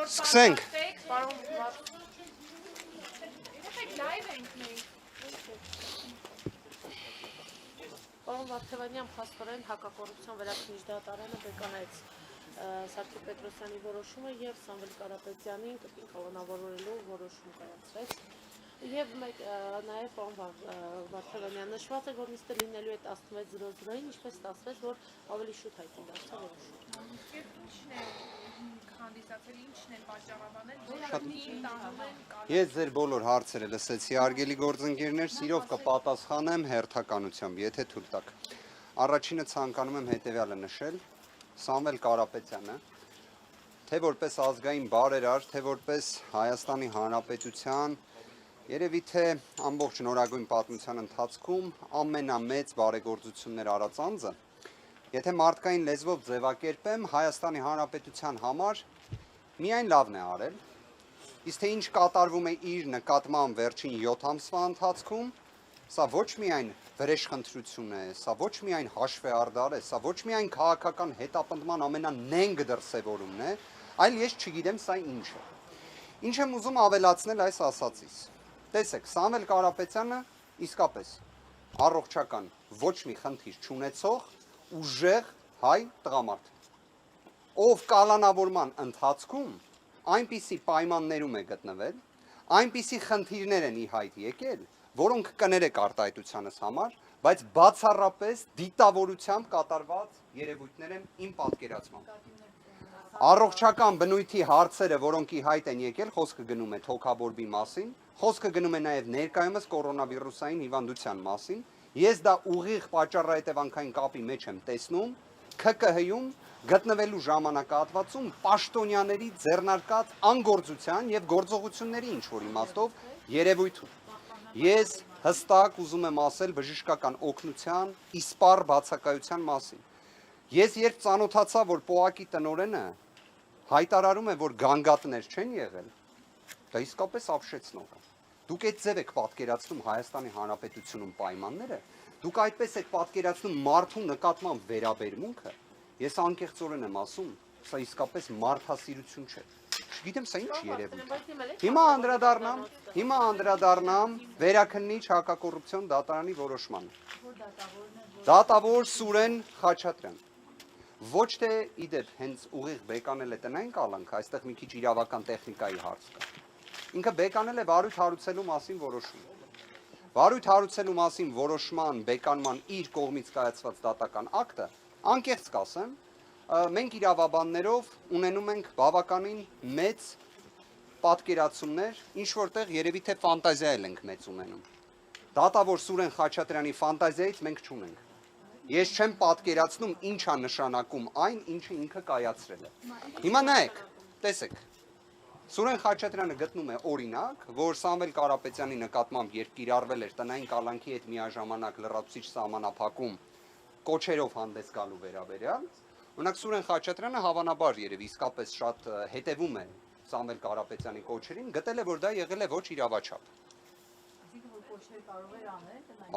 Սկսենք։ Պարոն Վարդևանյան, փաստորեն հակակոռուպցիոն վերաքննիչ դատարանը բեկանեց Սարգիս Պետրոսյանի որոշումը եւ Սամվել Կարապետյանին կրկին կանոնավորելու որոշում կայացրեց։ Եվ նաեւ պարոն Վարդևանյան նշված է, որ նիստը լինելու է 16:00-ին, ինչպես ստացվեց, որ ավելի շուտ հայտնի դարձավ որոշումը։ Ես ձեր բոլոր հարցերը լսեցի, հարգելի գործընկերներ, սիրով կպատասխանեմ հերթականությամբ, եթե թույլ տաք։ Առաջինը ցանկանում եմ հետևյալը նշել, Սամվել Կարապետյանը, թե որպես ազգային բարերար, թե որպես Հայաստանի Հանրապետության, երևի թե ամբողջ նորագույն պատմության ընթացքում ամենամեծ բարեգործություններ արած անձը, եթե մարդկային լեզվով ձևակերպեմ, Հայաստանի Հանրապետության համար միայն լավն է արել, իսկ թե ինչ կատարվում է իր նկատմամբ վերջին 7 ամսվա ընթացքում, սա ոչ միայն վրեժխնդրություն է, սա ոչ միայն հաշվեհարդար է, սա ոչ միայն քաղաքական հետապնդման ամենանենգ դրսևորումն է, այլ ես չգիտեմ սա ինչ է։ Ինչ եմ ուզում ավելացնել այս ասածից։ Տեսեք, Սամվել Կարապետյանը իսկապես առողջական ոչ մի խնդիր չունեցող ուժեղ հայ տղամարդ, ով կալանավորման ընթացքում այնպիսի պայմաններում է գտնվել, այնպիսի խնդիրներ են ի հայտ եկել, որոնք կներեք արտահայտությանս համար, բայց բացառապես դիտավորությամբ կատարված երևույթներ են իմ պատկերացմամբ։ Առողջական բնույթի հարցերը, որոնք ի հայտ են եկել, խոսքը գնում է թոքաբորբի մասին, խոսքը գնում է նաև ներկայումս կորոնավիրուսային հիվանդության մասին, ես դա ուղիղ պատճառահետևանքային կապի մեջ եմ տեսնում, ՔԿՀ-ում գտնվելու ժամանակահատվածում պաշտոնյաների ձեռնարկած անգործության եւ գործողությունների ինչ-որ իմաստով երևույթում։ Ես հստակ ուզում եմ ասել բժշկական օգնության իսպառ բացակայության մասին։ Ես երբ ծանոթացա, որ ՊՕԱԿ-ի տնօրենը հայտարարում է, որ գանգատներ չեն եղել, դա իսկապես ապշեցնող է։ Դուք այդ ձև եք պատկերացնում Հայաստանի Հանրապետությունում պայմանները, դուք այդպես եք պատկերացնում մարդու նկատմամբ վերաբերմունքը, ես անկեղծորեն եմ ասում, սա իսկապես մարդասիրություն չէ։ Չգիտեմ սա ինչ երևույթ է։ Հիմա անդրադառնամ վերաքննիչ հակակոռուպցիոն դատարանի որոշմանը։ Դատավոր Սուրեն Խաչատրյան։ Ոչ թե իդեպ հենց ուղիղ բեկանել է տնային կալանք, այստեղ մի քիչ իրավական տեխնիկայի հարց կա։ Ինքը բեկանել է վարույթ հարուցելու մասին որոշում։ Վարույթ հարուցելու մասին որոշման բեկանման իր կողմից կայացված դատական ակտը, անկեղծ կասեմ, մենք իրավաբաններով ունենում ենք բավականին մեծ պատկերացումներ, ինչ որտեղ երևի թե ֆանտազիա ենք մեծ ունենում։ Դատավոր Սուրեն Խաչատրյանի ֆանտազիայից մենք չունենք։ Ես չեմ պատկերացնում ինչ է նշանակում այն, ինչը ինքը կայացրել է։ Հիմա նայեք, տեսեք, Սուրեն Խաչատրյանը գտնում է օրինակ, որ Սամվել Կարապետյանի նկատմամբ երբ կիրառվել էր տնային կալանքի հետ միաժամանակ լրացուցիչ սահմանափակում կոչերով հանդես գալու վերաբերյալ, օրինակ Սուրեն Խաչատրյանը հավանաբար երևի իսկապես շատ հետևում է Սամվել Կարապետյանի կոչերին, գտել է, որ դա եղել է ոչ իրավաչափ։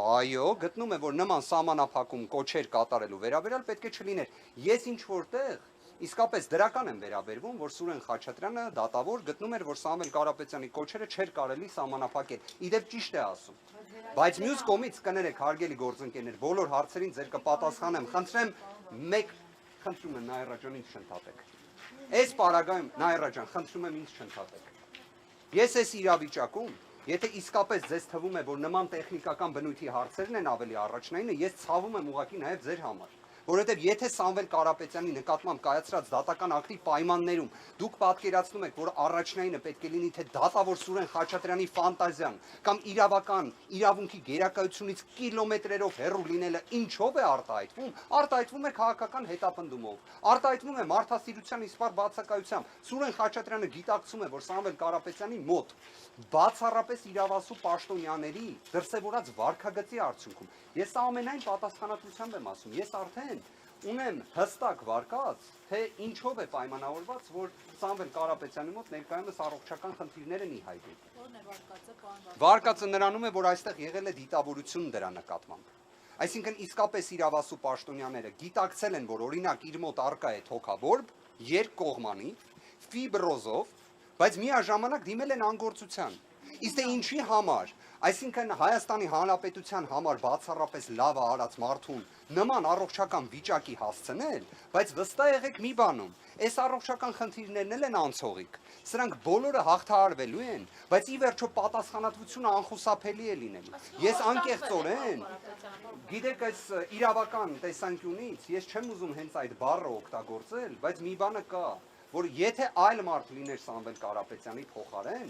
Այո, գտնում է, որ նման սահմանափակում կոչեր կատարելու վերաբերյալ պետք է չլիներ։ Ես ինչ որտեղ իսկապես դրական եմ վերաբերվում, որ Սուրեն Խաչատրյանը դատավոր գտնում էր, որ Սամվել Կարապետյանի կոչերը չէր կարելի սահմանափակել։ Իդեպ ճիշտ է ասում։ Բայց մյուս կողմից կներեք, հարգելի գործընկերներ, բոլոր հարցերին ձեր կպատասխանեմ։ Խնդրեմ, խնդրում եմ Նաիրա ջան, ինձ չընդհատեք։ Այս պարագայում Նաիրա ջան, խնդրում եմ ինձ չընդհատեք։ Ես այս իրավիճակում, եթե իսկապես ձեզ թվում է, որ նման տեխնիկական բնույթի հարցերն են ավելի առաջնայինը, ես ցավում եմ ուղղակի նաև ձեր համար։ Որովհետև եթե Սամվել Կարապետյանի նկատմամբ կայացրած դատական ակտի պայմաններում դուք պատկերացնում եք, որ առաջնայինը պետք է լինի թե դատավոր Սուրեն Խաչատրյանի ֆանտազիան կամ իրավական իրավունքի գերակայությունից կիլոմետրերով հեռու լինելը ինչով է արտահայտվում, արտահայտվում է քաղաքական հետապնդումով, արտահայտվում է մարդասիրության իսպառ բացակայությամբ։ Սուրեն Խաչատրյանը գիտակցում է, որ Սամվել Կարապետյանի մոտ բացառապես իրավասու պաշտոնյաների դրսևորած վարքագծի արդյունքում ես ամենայն պատասխանատվությամբ եմ ասում, ես արդեն ունեմ հստակ վարկած, թե ինչով է պայմանավորված, որ Սամվել Կարապետյանի մոտ ներկայումս առողջական խնդիրներ են ի հայտ եկել։ Ո՞րն է վարկածը։ Վարկածը նրանում է, որ այստեղ եղել է դիտավորություն դրա նկատմամբ։ Այսինքն իսկապես իրավասու պաշտոնյաները գիտակցել են, որ օրինակ իր մոտ արկա է թոքաբորբ, երկկողմանի, ֆիբրոզով, բայց միաժամանակ դիմել են անգործության։ Իսկ թե ինչի համար, այսինքն Հայաստանի Հանրապետության համար բացառապես լավ է արած մարդուն նման առողջական վիճակի հասցնել, բայց վստահ եղեք մի բանում, այս առողջական խնդիրներն էլ են անցողիկ, սրանք բոլորը հաղթահարվելու են, բայց ի վերջո պատասխանատվությունը անխուսափելի է լինելու։ Ես անկեղծորեն, գիտեք, այս իրավական տեսանկյունից ես չեմ ուզում հենց այդ բառը օգտագործել, բայց մի բանը կա, որ եթե այլ մարդ լիներ Սամվել Կարապետյանի փոխարեն,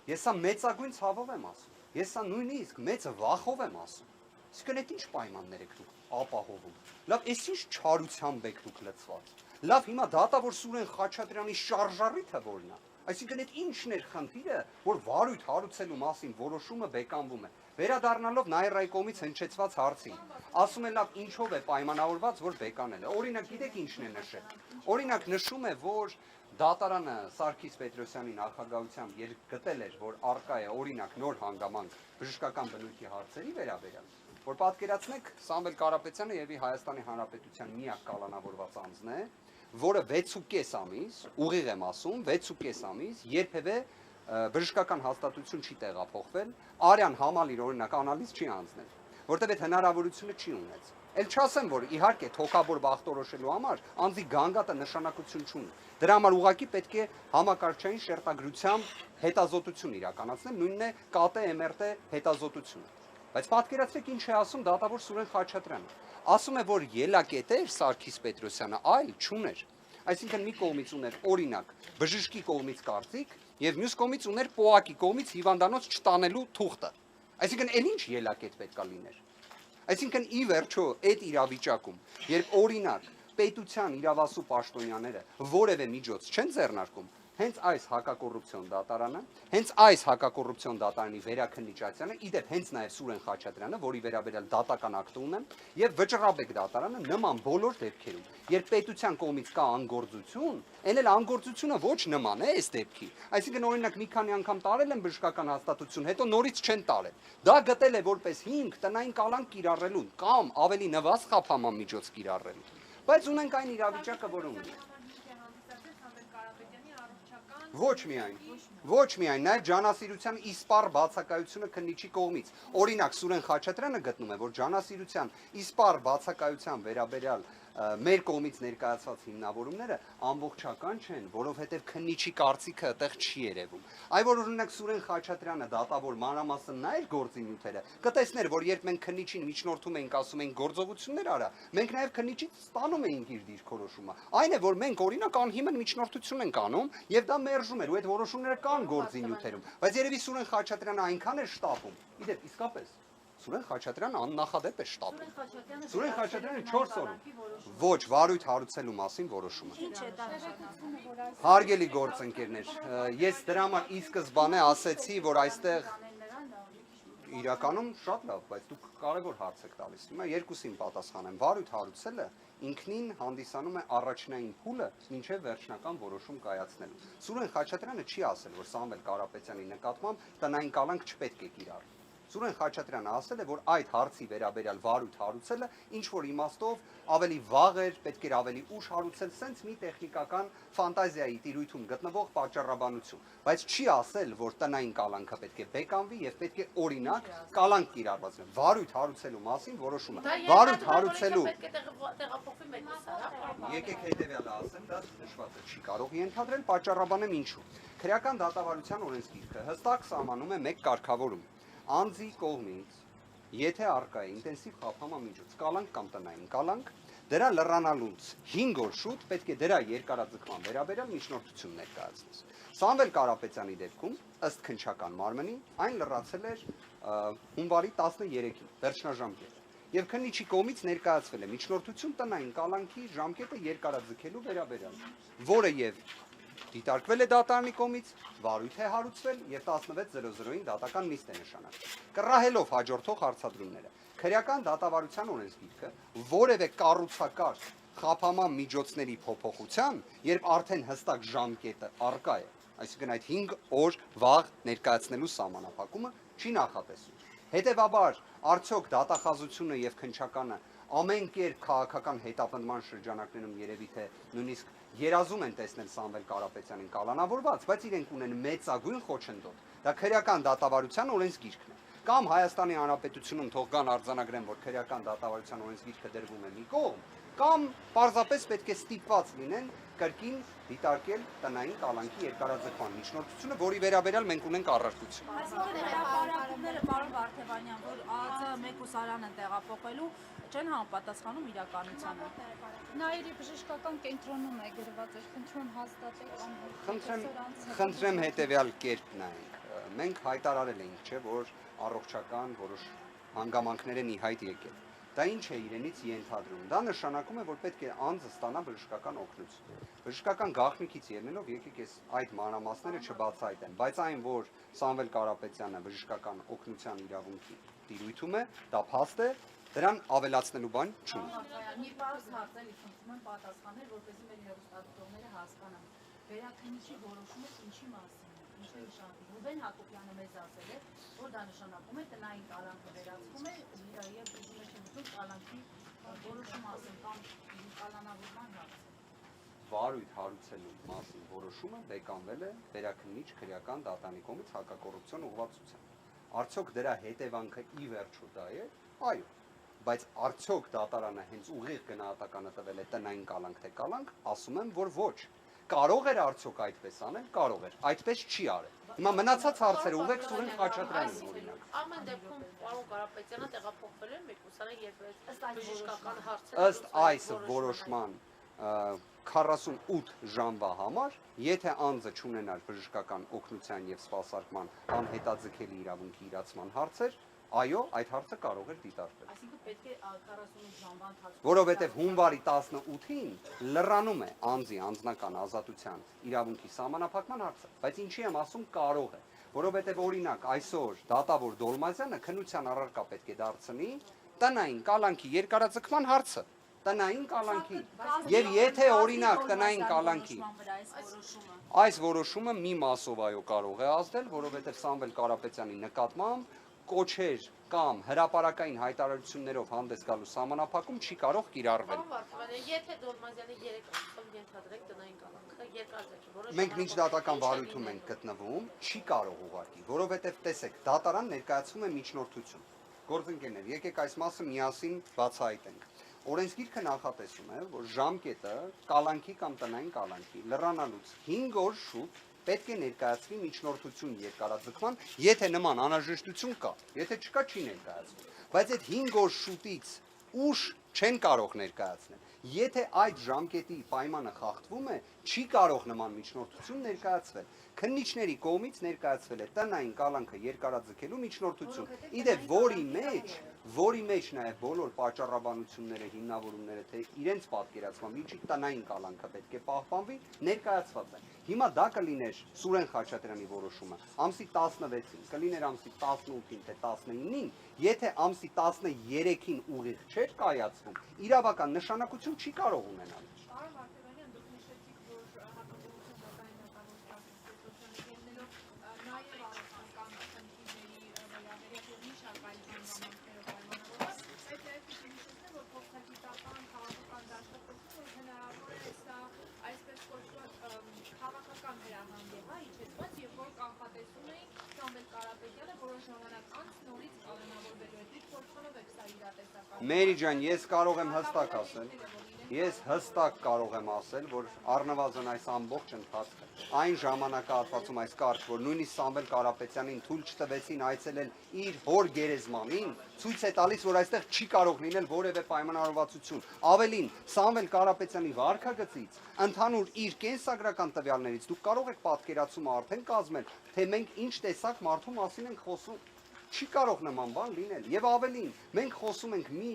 ես սա մեծագույն ցավով եմ ասում, ես սա նույնիսկ մեծ վախով եմ ասում։ Իսկ այդ ինչ պայմաններ եք դուք ապահովում։ Լավ, այս ինչ չարությամբ եք դուք լցված։ Լավ, հիմա դատավոր Սուրեն Խաչատրյանի շարժառիթը որն է։ Այսինքն այդ ինչն էր խնդիրը, որ վարույթ հարուցելու մասին որոշումը բեկանվում է։ Վերադառնալով Նաիրայի կողմից հնչեցված հարցին, ասում է լավ, ինչով է պայմանավորված, որ բեկանել է։ Օրինակ, գիտեք ինչն է նշել։ Օրինակ նշում է, որ դատարանը Սարգիս Պետրոսյանի նախագահությամբ գտել էր, որ արկա է օրինակ նոր հանգամանք բժշկական բնույթի հարցերի վերաբերյալ, որ պատկերացնեք Սամվել Կարապետյանը եւ Հայաստանի Հանրապետության միակ կալանավորված անձն է, որը 6.5 ամիս, ուղիղ եմ ասում, 6.5 ամիս երբևէ բժշկական հաստատություն չի տեղափոխվել, արյան համալիր օրինակ անալիզ չի անցնել, որտեղ այդ հնարավորությունը չի ունեցել։ Էլ չասեմ, որ իհարկե թոքաբորբ ախտորոշելու համար անձի գանգատը նշանակություն չունի։ Դրա համար ուղղակի պետք է համակարգչային շերտագրությամբ հետազոտություն իրականացնել, նույնն է ԿՏ MRT հետազոտությունը։ Բայց պատկերացրեք ինչ է ասում դատավոր Սուրեն Խաչատրյանը։ Ասում է, որ ելակետ էր Սարգիս Պետրոսյանը, այլ չուներ։ Այսինքն մի կողմից ուներ օրինակ բժշկի կողմից կարծիք եւ մյուս կողմից ուներ ՊՕԱԿ-ի կողմից հիվանդանոց չտանելու թուղթը։ Այսինքն էլ ինչ ելակետ պետքա լիներ։ Այսինքն ի վերջո այդ իրավիճակում, երբ օրինակ պետության իրավասու պաշտոնյաները որևէ միջոց չեն ձեռնարկում, հենց այս հակակոռուպցիոն դատարանը, հենց այս հակակոռուպցիոն դատարանի վերաքննիչացիանը, իդեպ հենց նաև Սուրեն Խաչատրյանը, որի վերաբերյալ դատական ակտ ունեմ, եւ Վճռաբեկ դատարանը նման բոլոր դեպքերում, երբ պետության կողմից կա անգործություն, այն էլ անգործությունը ոչ նման է այս դեպքի։ Այսինքն օրինակ մի քանի անգամ տարել են բժշկական հաստատություն, հետո նորից չեն տարել։ Դա գտել է որպես հիմք տնային կալանք կիրառելու կամ ավելի նվազ խափանման միջոց կիրառելու։ Բայց ունենք այն իրավիճակը, որ ունենք։ Ոչ միայն, նաև ջանասիրության իսպառ բացակայությունը քննիչի կողմից։ Օրինակ Սուրեն Խաչատրյանը գտնում է, որ ջանասիրության իսպառ բացակայության վերաբերյալ մեր կողմից ներկայացված հիմնավորումները ամբողջական չեն, որովհետև քննիչի կարծիքը այդտեղ չի երևում։ Այ որ օրինակ Սուրեն Խաչատրյանը դատավոր մանրամասն նայեր գործի նյութերը, կտեսներ, որ երբ մենք քննիչին միջնորդում էինք, ասում էինք գործողություններ արա, մենք նաև քննիչից ստանում էինք իր դիրքորոշումը։ Այն է, որ մենք օրինակ անհիմն միջնորդություն ենք անում, եւ դա մերժում էր, ու այդ որոշումները կան գործի նյութերում, բայց երևի Սուրեն Խաչատրյանը այնքան էր շտապում։ Իդեպ իսկապես Սուրեն Խաչատրյանը աննախադեպ է շտապում։ Սուրեն Խաչատրյանը 4 օր ոչ վարույթ հարուցելու մասին որոշումը։ Ինչ է դա նշանակում։ Հարգելի գործընկերներ, ես դրա համար ի սկզբանե ասեցի, որ այստեղ իրականում շատ լավ, բայց դուք կարևոր հարց եք տալիս։ Հիմա երկուսին պատասխանեմ։ Վարույթ հարուցելը ինքնին հանդիսանում է առաջնային փուլը մինչև վերջնական որոշում կայացնելու։ Սուրեն Խաչատրյանը չի ասել, որ Սամվել Կարապետյանի նկատմամբ տնային կալանք չպետք է կիրառվի։ Սուրեն Խաչատրյանը ասել է, որ այդ հարցի վերաբերյալ վարույթ հարուցելը ինչ որ իմաստով ավելի վաղ էր, պետք էր ավելի ուշ հարուցել, սենց մի տեխնիկական ֆանտազիայի տիրույթում գտնվող պատճառաբանություն, բայց չի ասել, որ տնային կալանքը պետք է բեկանվի եւ պետք է օրինակ կալանք կիրառված լինի։ Վարույթ հարուցելու մասին որոշումը։ Վարույթ հարուցելու պետք է տեղափոխվի մեկուսարա։ Եկեք հետեւյալը ասեմ, դա նշված է, չի կարող ենթադրել, պատճառաբանեմ ինչու։ Քրեական դատավարության օրենսգիրքը հստակ սահմանում է մեկ կարգավորում։ Անձի կողմից, եթե արկա է ինտենսիվ խափանման միջոց, կալանք կամ տնային կալանք, դրա լրանալուց 5 օր շուտ պետք է դրա երկարաձգման վերաբերյալ միջնորդություն ներկայացնես։ Սամվել Կարապետյանի դեպքում, ըստ քննչական մարմնի, այն լրացել էր հունվարի 13-ին, վերջնաժամկետը։ Եվ քննիչի կողմից ներկայացվել է միջնորդություն տնային կալանքի ժամկետը երկարաձգելու վերաբերյալ, որը եւ դիտարկվել է դատարանի կողմից, վարույթ է հարուցվել եւ 16:00-ին դատական նիստ է նշանակվել։ Կռահելով հաջորդող հարցադրումները, քրեական դատավարության օրենսգիրքը որևէ կառուցակարգ խափաման միջոցների փոփոխության, երբ արդեն հստակ ժամկետը առկա է, այսինքն այդ 5 օր վաղ ներկայացնելու սահմանափակումը չի նախատեսում։ Հետևաբար, արդյոք դատախազությունը եւ քննչականը ամեն կերպ քաղաքական հետապնդման շրջանակներում երևի թե նույնիսկ երազում են տեսնել Սամվել Կարապետյանին կալանավորված, բայց իրենք ունեն մեծագույն խոչընդոտ։ Դա քրեական դատավարության օրենսգիրքն է։ Կամ Հայաստանի Հանրապետությունում թող գան արձանագրեն, որ քրեական դատավարության օրենսգիրքը դրվում է մի կողմ, կամ պարզապես պետք է ստիպված լինեն կրկին դիտարկել տնային կալանքի երկարաձգման միջնորդությունը, որի վերաբերյալ մենք ունենք առարկություն։ Այսինքն հրապարակումները, պարոն Վարդևանյան, որ ԱԾ Մեկուսարան են տեղափոխելու, չեն համապատասխանում իրականությանը։ Նաիրի բժշկական կենտրոնում է գրված, խնդրում հաստատեք Խնդրեմ հետևյալ կերպ նայենք։ Մենք հայտարարել էինք, չէ, որ առողջական որոշ հանգամանքներ են ի հայտ եկել։ Դա ինչ է իրենից ենթադրում։ Դա նշանակում է, որ պետք է անձը ստանա բժշկական օգնություն։ Բժշկական գաղտնիքից ելնելով եկեք ես այդ մանրամասները չբացահայտեմ, բայց այն, որ Սամվել Կարապետյանը բժշկական օգնության իրավունքի տիրույթում է, դա փաստ է, դրան ավելացնելու բան չունի։ Մի պարզ հարցերի խնդրում եմ պատասխանել, որպեսզի մեր հեռուստադիտողները հասկանան։ Վերաքննիչի որոշումը ինչի մասին է, ինչ է նշանակում։ Ռուբեն Հակոբյանը մեզ ասել է, որ դա նշանակում է տնային կալանքը վերացվում է եւ ուզում է չմտնում կալանքի որոշում ասել կամ կալանավորման հարց։ Վարույթ հարուցելու մասին որոշումը բեկանվել է վերաքննիչ քրեական դատարանի կողմից հակակոռուպցիոն ուղղվածությամբ։ Արդյոք դրա հետևանքը ի վերջո դա է։ Այո, բայց արդյոք դատարանը հենց ուղիղ գնահատականը տվել է տնային կալանք թե կալանք, ասում եմ, որ ոչ։ Կարող էր արդյոք այդպես անել, կարող էր, այդպես չի արել։ Հիմա մնացած հարցերը ուղղեք Սուրեն Խաչատրյանին օրինակ։ Ամեն դեպքում պարոն Կարապետյանը տեղափոխվել է Մեկուսարան եւ բժշկական հարցեր։ Ըստ այս որոշման 48 ժամվա համար, եթե անձը չունենար բժշկական օգնության եւ սպասարկման անհետաձգելի իրավունքի իրացման հարցեր, այո, այդ հարցը կարող էր դիտարկվել։ Այսինքն պետք է 48 ժամվա ընթացքում Որովհետև հունվարի 18-ին լրանում է անձի անձնական ազատության իրավունքի սահմանափակման հարցը, բայց ինչի եմ ասում կարող է, որովհետև օրինակ այսօր դատավոր Դոլմազյանը քննության առարկա պետք է դարձնի տնային կալանքի երկարաձգման հարցը, տնային կալանքի, եւ եթե օրինակ տնային կալանքի այս որոշումը մի մասով այո կարող է ազդել, որովհետև Սամվել Կարապետյանի նկատմամբ կոչեր կամ հրապարակային հայտարարություններով հանդես գալու սահմանափակում չի կարող կիրառվել։ Եթե Դոլմազյանի 3 ամսով ենթադրենք տնային կալանքը երկարաձգի, որը Մենք միջդատական վարույթում ենք գտնվում, չի կարող ուղղակի, որովհետև տեսեք, դատարան ներկայացվում է միջնորդություն։ Գործընկերներ, եկեք այս մասը միասին բացահայտենք։ Օրենսգիրքը նախատեսում է, որ ժամկետը կալանքի կամ տնային կալանքի լրանալուց 5 օր շուտ պետք է ներկայացվի միջնորդություն երկարաձգման, եթե նման անհրաժեշտություն կա, եթե չկա չի ներկայացվում։ Բայց այդ 5 օր շուտից ուշ չեն կարող ներկայացնել։ Եթե այդ ժամկետի պայմանը խախտվում է, չի կարող նման միջնորդություն ներկայացվել։ Քննիչների կողմից ներկայացվել է տնային կալանքը երկարաձգելու միջնորդություն։ Իդեպ որի մեջ նաև բոլոր պատճառաբանությունները, հիմնավորումները, թե իրենց պատկերացման միջի տնային կալանքը պետք է պահպանվի, ներկայացված են։ Հիմա դա կլիներ Սուրեն Խաչատրյանի որոշումը ամսի 16-ին, կլիներ ամսի 18-ին թե 19-ին, եթե ամսի 13-ին ուղիղ չէր կայացվում, իրավական նշանակություն չի կարող ունենալ։ Պարոն Վարդևանյան, դուք նշեցիք, որ հակապետության դատարանի կանոնով նաև առողջական խնդիրների վերաբերյալ մի շարք այլ հանգամանքներով պայմանավորված, այդ նաև պիտի նշեցնեմ, որ փոխնագիտական քաղաքական դաշնակցությունը հնարավոր է սա այսպես կոչված քաղաքական հրահանգ է, հա, իջեցված, եւ որ կանխատեսում էին Սամվել Կարապետյանը որոշ ժամանակ անց նորից կալանավորվելու է։ Դուք որքանով եք սա իրատեսական։ Մերի ջան, ես կարող եմ հստակ ասել, որ առնվազն այս ամբողջ ընթացքը այն ժամանակահատվածում այս կարճ, որ նույնիսկ Սամվել Կարապետյանին թույլ չտվեցին այցելել իր հոր գերեզմանին, ցույց է տալիս, որ այստեղ չի կարող լինել որևէ պայմանավորվածություն։ Ավելին, Սամվել Կարապետյանի վարքագծից, ընդհանուր իր կենսագրական տվյալներից դուք կարող եք պատկերացումը արդեն կազմել, թե մենք ինչ տեսակ մարդու մասին ենք խոսում։ Չի կարող նման բան լինել։ Եվ ավելին, մենք խոսում ենք մի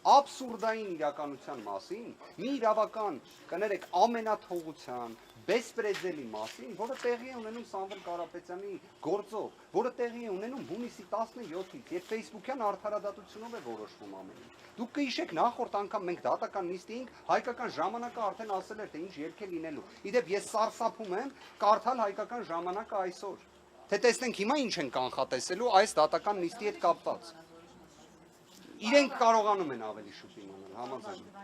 աբսուրդային իրականության մասին, մի իրավական, կներեք, ամենաթողության, բեսպրեդելի մասին, որը տեղի է ունենում Սամվել Կարապետյանի գործով, որը տեղի է ունենում հունիսի 17-ից, եւ Facebook-յան արդարադատությունով է որոշվում ամեն ինչ։ Դուք կհիշեք նախորդ անգամ մենք դատական նիստի էինք, Հայկական ժամանակը արդեն ասել էր, թե ինչ ելք է լինելու։ Իդեպ ես սարսափում եմ կարդալ Հայկական ժամանակը այսօր, թե տեսնենք հիմա ինչ են կանխատեսելու այս դատական նիստի հետ կապված։ Իրենք կարողանում են ավելի շուտ իմանալ, համաձայն եմ։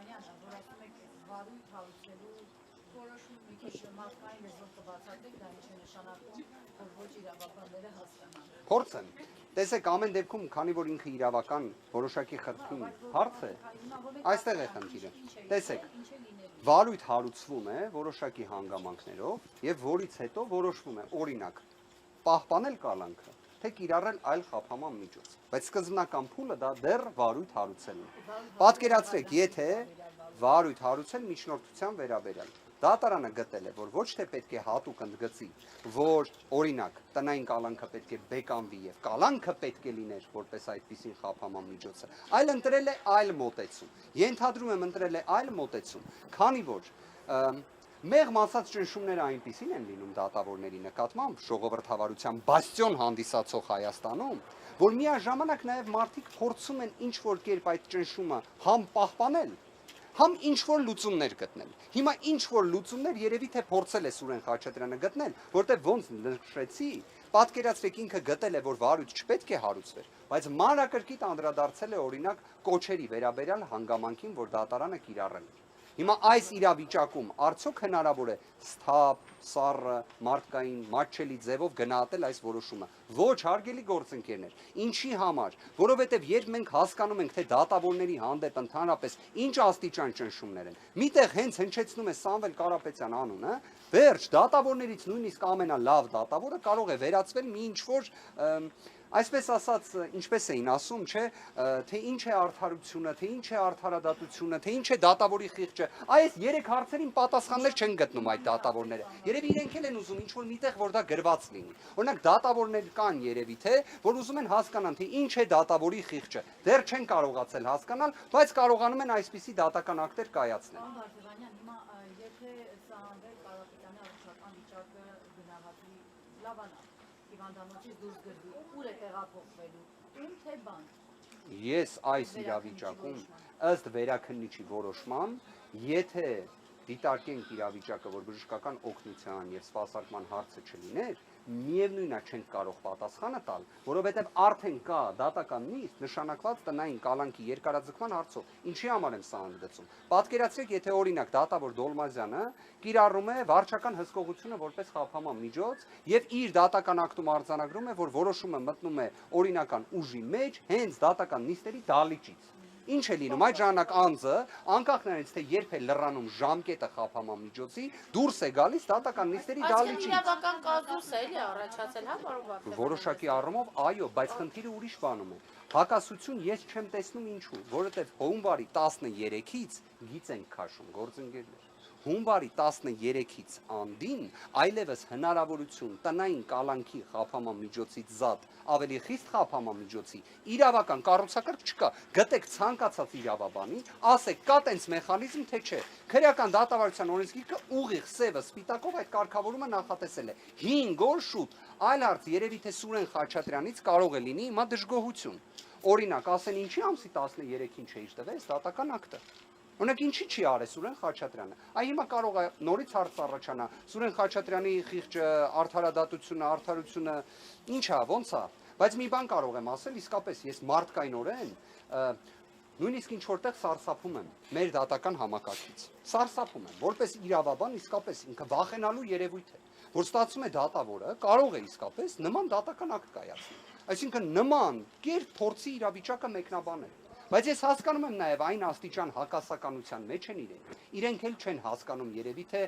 Վարույթ հարուցելու որոշում մի քիչ մարդկային լեզվով կբացատրեք, դա ինչ է նշանակում, որ ոչ իրավաբանները հասկանան։ Փորձեմ։ Տեսեք, ամեն դեպքում, քանի որ ինքը իրավական որոշակի խրթին հարց է, այստեղ է խնդիրը։ Տեսեք, վարույթ հարուցվում է որոշակի հանգամանքներով եւ որից հետո որոշվում է, օրինակ, պահպանել կալանքը, թե կիրառել այլ խափանման միջոց։ Բայց սկզբնական փուլը դա դեռ վարույթ հարուցելն է։ Պատկերացրեք, եթե վարույթ հարուցել միջնորդության վերաբերյալ։ Դատարանը գտել է, որ ոչ թե պետք է հատուկ ընդգծի, որ օրինակ տնային կալանքը պետք է բեկանվի եւ կալանքը պետք է լիներ որպես այդպիսին խափանման միջոցը, այլ ընտրել է այլ մոտեցում։ Ենթադրում եմ ընտրել է այլ մոտեցում, քանի որ մեղմ ասած ճնշումները այնպիսին են լինում դատավորների նկատմամբ ժողովրդավարության բաստիոն հանդիսացող Հայաստանում, որ միաժամանակ նաև մարդիկ փորձում են ինչ-որ կերպ այդ ճնշումը համ պահպանել, համ ինչ-որ լուծումներ գտնել։ Հիմա ինչ-որ լուծումներ երևի թե փորձել է Սուրեն Խաչատրյանը գտնել, որտեղ ոնց նշեցի, պատկերացրեք ինքը գտել է, որ վարույթ չպետք է հարուցվեր, բայց մանրակրկիտ անդրադարձել է օրինակ կոչերի վերաբերյալ հանգամանքին, որ դատարանը կիրառել է։ Հիմա այս իրավիճակում արդյոք հնարավոր է սթափ, սառը, մարդկային, մատչելի ձևով գնահատել այս որոշումը։ Ոչ, հարգելի գործընկերներ, ինչի համար, որովհետև երբ մենք հասկանում ենք, թե դատավորների հանդեպ ընդհանրապես ինչ աստիճան ճնշումներ են, միտեղ հենց հնչեցնում է Սամվել Կարապետյան անունը, վերջ դատավորներից նույնիսկ ամենալավ դատավորը կարող է վերածվել մի ինչ-որ այսպես ասած, ինչպես էին ասում, չէ, թե ինչ է արդարությունը, թե ինչ է արդարադատությունը, թե ինչ է դատավորի խիղճը, այս 3 հարցերին պատասխաններ չեն գտնում այդ դատավորները։ Երևի իրենք էլ են ուզում ինչ-որ միտեղ, որ դա գրված լինի։ Օրինակ դատավորներ կան երևի թե, որ ուզում են հասկանան, թե ինչ է դատավորի խիղճը։ Դեռ չեն կարողացել հասկանալ, բայց կարողանում են այսպիսի դատական ակտեր կայացնել։ Պարոն Վարդևանյան, հիմա եթե Սամվել Կարապետյանի առողջական վիճակը գնահատվի լավանա, հիվանդանոցից դուրս գրվի, ուր է տեղափոխվելու, ում թե բան։ Ես այս իրավիճակում ըստ վերաքննիչի որոշման, եթե դիտարկենք իրավիճակը, որ բժշկական օգնության եւ սպասարկման հարցը չլիներ, միևնույնն է չենք կարող պատասխանը տալ, որովհետեւ արդեն կա դատական նիստ նշանակված տնային կալանքի երկարաձգման հարցով։ Ինչի համար եմ սա ընդգծում։ Պատկերացրեք, եթե օրինակ դատավոր Դոլմազյանը կիրառում է վարչական հսկողությունը որպես խափանման միջոց եւ իր դատական ակտում արձանագրում է, որ որոշումը մտնում է օրինական ուժի մեջ հենց դատական նիստերի դալիճից։ Ինչ է լինում այդ ժամանակ անձը, անկախ նրանից թե երբ է լրանում ժամկետը խափանման միջոցի, դուրս է գալիս դատական նիստերի դալիճից։ Իրավական կազուս է էլի առաջացել, հա, պարոն Վարդևանյան։ Որոշակի առումով, այո, բայց խնդիրը ուրիշ բանում է։ Հակասություն ես չեմ տեսնում ինչու, որովհետև հունվարի 13-ից գիծ ենք քաշում, գործընկերներ։ Հունվարի 13-ից անդին այլևս հնարավորություն տնային կալանքի խափանման միջոցից զատ ավելի խիստ խափանման միջոցի իրավական կառուցակարգ չկա։ Գտեք ցանկացած իրավաբանի, ասեք կա տենց մեխանիզմ թե չէ։ Քրեական դատավարության օրենսգիրքը ուղիղ սևը սպիտակով այդ կարգավորումը նախատեսել է 5 օր շուտ։ Այլ հարց երևի թե Սուրեն Խաչատրյանից կարող է լինի հիմա դժգոհություն։ Օրինակ, ասեն ինչի ամսի 13-ին չէի տվես դատական ակտը։ Օրինակ ինչի չի արել Սուրեն Խաչատրյանը։ Այ հիմա կարող է նորից հարց առաջանա Սուրեն Խաչատրյանի խիղճը, արդարադատությունը, արդարությունը ի՞նչ է, ո՞նց է։ Բայց մի բան կարող եմ ասել, իսկապես ես մարդկայնորեն նույնիսկ ինչ որտեղ սարսափում եմ մեր դատական համակարգից։ Սարսափում եմ, որպես իրավաբան իսկապես ինքը վախենալու երևույթ է, որ ստացվում է դատավորը կարող է իսկապես նման դատական ակտ կայացնել։ Այսինքն նման կերպ փորձի իրավիճակը մեկնաբանել։ Բայց ես հասկանում եմ նաև այն աստիճան հակասականության մեջ են իրենք էլ չեն հասկանում երևի թե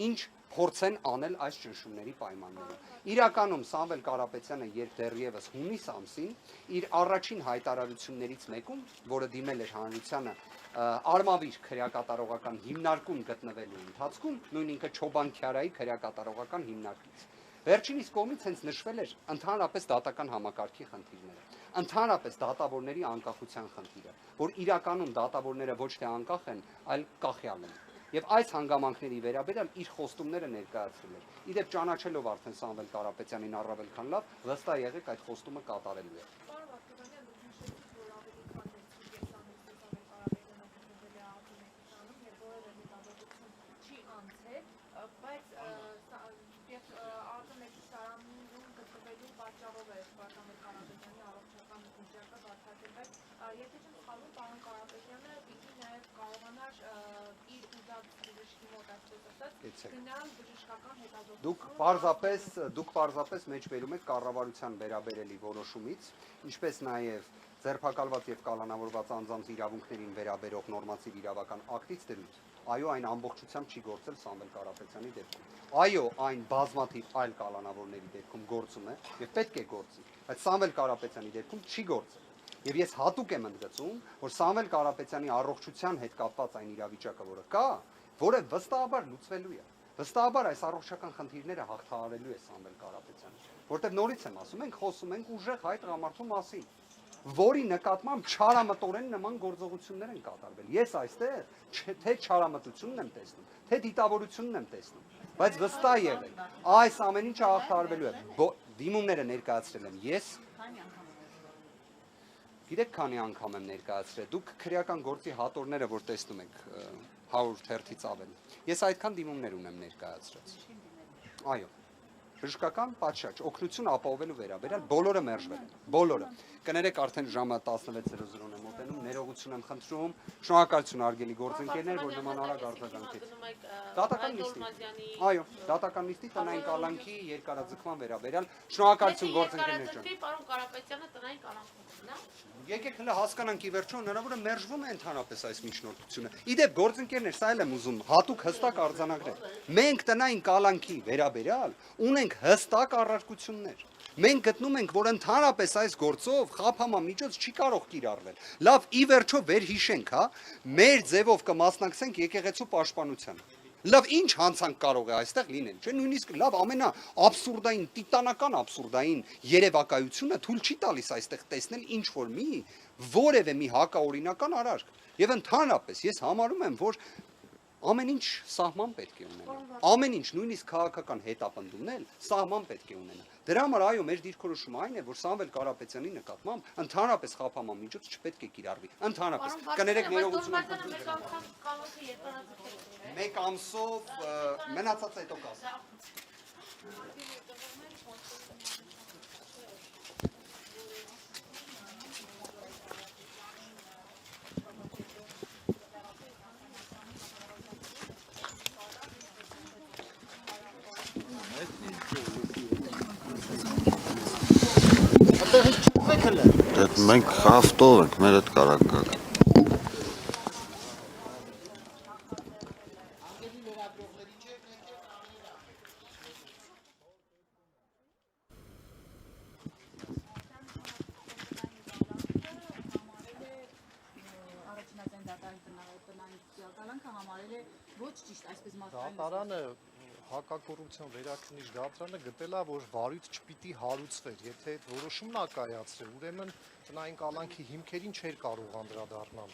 ինչ փորձեն անել այս ճնշումների պայմաններում։ Իրականում Սամվել Կարապետյանը երբ դեռևս հունիս ամսին իր առաջին հայտարարություններից մեկում, որը դիմել էր հանրությանը Արմավիր քրեակատարողական հիմնարկում գտնվելու ընթացքում, նույն ինքը Չոբան Քյարայի քրեակատարողական հիմնարկից, վերջինիս կողմից հենց նշվել էր ընդհանրապես դատական համակարգի խնդիրները, ընդհանրապես դատավորների անկախության խնդիրը, որ իրականում դատավորները ոչ թե անկախ են, այլ կախյալ են։ Եվ այս հանգամանքների վերաբերյալ իր խոստումները ներկայացրել էր։ Իդեպ ճանաչելով արդեն Սամվել Կարապետյանին առավել քան լավ, վստահ եղեք այդ խոստումը կատարելու է։ Պարոն Վարդանյան, դուք նշեցիք, որ ավելի քան 6 ամիս Սամվել Կարապետյանը գտնվել է արտոնեկանում եւ որևէ հետազոտություն չի անցել, բայց արտոնեկությունում գտնվելու պատճառով է Սամվել Կարապետյանի առողջական վիճակը բացատրվել։ Եթե չեմ սխալվում, պարոն Կարապետյանը պիտի նաեւ կարողանար իր ուզած բժշկի մոտ այսպես ասած գնալ բժշկական հետազոտություն։ Դուք պարզապես մեջ բերում եք կառավարության վերաբերելի որոշումից, ինչպես նաև ձերբակալված եւ կալանավորված անձանց իրավունքներին վերաբերող նորմատիվ իրավական ակտից դրույթ։ Այո, այն ամբողջությամբ չի գործել Սամվել Կարապետյանի դեպքում։ Այո, այն բազմաթիվ այլ կալանավորների դեպքում գործում է եւ պետք է գործի, բայց Սամվել Կարապետյանի դեպքում չի գործել։ Եվ ես հատուկ եմ ընդգծում, որ Սամվել Կարապետյանի առողջության հետ կապված այն իրավիճակը, որը կա, որը վստահաբար լուծվելու է։ Վստահաբար այս առողջական խնդիրները հաղթահարելու է Սամվել Կարապետյանը, որտեղ նորից եմ ասում, մենք խոսում ենք ուժեղ հայ տղամարդու մասին, որի նկատմամբ չարամտորեն նման գործողություններ են կատարվել։ Ես այստեղ թե չարամտությունն եմ տեսնում, թե դիտավորությունն եմ տեսնում, բայց վստահ եղեք, այս ամեն ինչը հաղթահարվելու է։ Դիմումները ներկայացրել եմ ես։ Գիտեք քանի անգամ եմ ներկայացրել, դուք քրեական գործի հատորները, որ տեսնում եք 100 թերթից ավել, ես այդքան դիմումներ ունեմ ներկայացրած։ Այո, բժշկական պատշաճ, օգնություն ապահովելու վերաբերյալ բոլորը մերժվել են, բոլորը։ Կներեք արդեն ժամը 16:00-ն է մոտենում, ներողություն եմ խնդրում, շնորհակալություն արգելի գործընկերներ, որ նման արագ արձագանքեցին։ Դատական նիստի։ Այո, դատական նիստի տնային կալանքի երկարաձգման վերաբերյալ շնորհակալություն գործընկերներ ջան։ Պարոն Կարապետյանը տնային կալանքում նա։ Եկեք հələ հասկանանք ի վերջո հնարավոր է մերժվում է ընդհանրապես այս միջնորդությունը։ Իդեպ գործընկերներ, սա էլ եմ ուզում հատուկ հստակ արձանագրել։ Մենք տնային կալանքի վերաբերյալ ունենք հստակ առարկություններ։ Մենք գտնում ենք, որ ընդհանրապես այս գործով խափամամիջոց չի կարող կիրառվել։ Լավ, ի վերջո վերհիշենք, հա, մեր ձևով կմասնակցենք եկեղեցու պաշտպանությանը։ Լավ, ինչ հանցանք կարող է այստեղ լինել, չէ՞, նույնիսկ լավ ամենաաբսուրդային, տիտանական ամսուրդային երևակայությունը թույլ չի տալիս այստեղ տեսնել ինչ որ որևէ մի հակաօրինական արարք։ Եվ ընդհանրապես ես համարում եմ, որ ամեն ինչ սահման պետք է ունենա։ Ամեն ինչ, նույնիսկ քաղաքական հետապնդումն սահման պետք է ունենա։ Դրա համար այո, մեր դիրքորոշումը այն է, որ Սամվել Կարապետյանի նկատմամբ ընդհանրապես խափամամիջոց չպետք է կիրառվի։ Ընդհանրապես կներեք ներողություն մեկ ամսով մնացած հետո կասեմ։ Մենք ավտով ենք, մեր հետ կարակ գաք։ Դատարանը հակակոռուպցիոն վերաքննիչ դատարանը գտել է, որ վարույթ չպիտի հարուցվեր, եթե այդ որոշումն ա կայացրել, ուրեմն տնային կալանքի հիմքերին չէր կարող անդրադառնալ։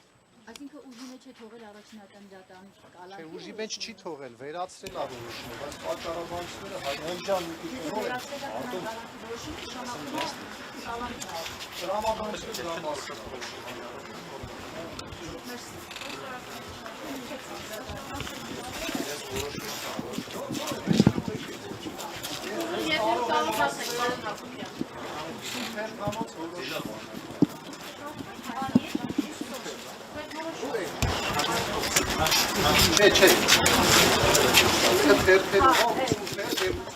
Այսինքն ուժի մեջ է թողել առաջնական դատարանի կալանքը։ Չէ, ուժի մեջ չի թողել, վերացրել ա որոշումը, բայց պատճառաբանությունները հայտնի Չէ։